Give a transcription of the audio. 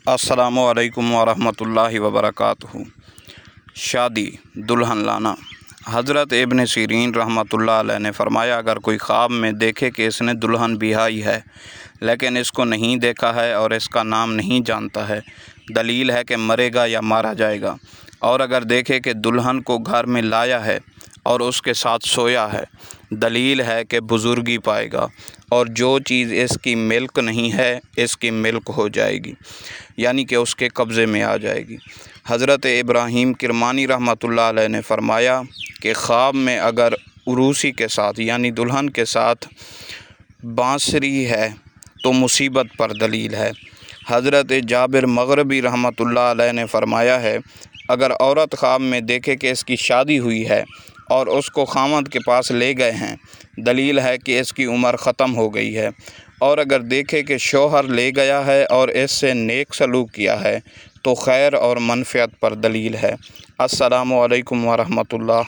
अस्सलामु अलैकुम वरहमतुल्लाहि वबरकातुहू। शादी दुल्हन लाना। हज़रत इब्न सीरीन रहमतुल्लाह अलैह ने फरमाया, अगर कोई ख्वाब में देखे कि इसने दुल्हन बिहाई है लेकिन इसको नहीं देखा है और इसका नाम नहीं जानता है, दलील है कि मरेगा या मारा जाएगा। और अगर देखे कि दुल्हन को घर में लाया है और उसके साथ सोया है, दलील है कि बुज़ुर्गी पाएगा और जो चीज़ इसकी मिल्क नहीं है इसकी मिल्क हो जाएगी, यानी कि उसके कब्ज़े में आ जाएगी। हज़रत इब्राहीम किरमानी रहमतुल्लाह अलैह ने फरमाया कि ख्वाब में अगर उरूसी के साथ यानी दुल्हन के साथ बांसुरी है तो मुसीबत पर दलील है। हज़रत जाबिर मग़रिबी रहमतुल्लाह अलैह ने फरमाया है, अगर औरत ख्वाब में देखे कि इसकी शादी हुई है और उसको खामद के पास ले गए हैं, दलील है कि इसकी उम्र ख़त्म हो गई है। और अगर देखे कि शौहर ले गया है और इससे नेक सलूक किया है तो खैर और मनफ़ियत पर दलील है। अस्सलामु अलैकुम वरहमतुल्लाह।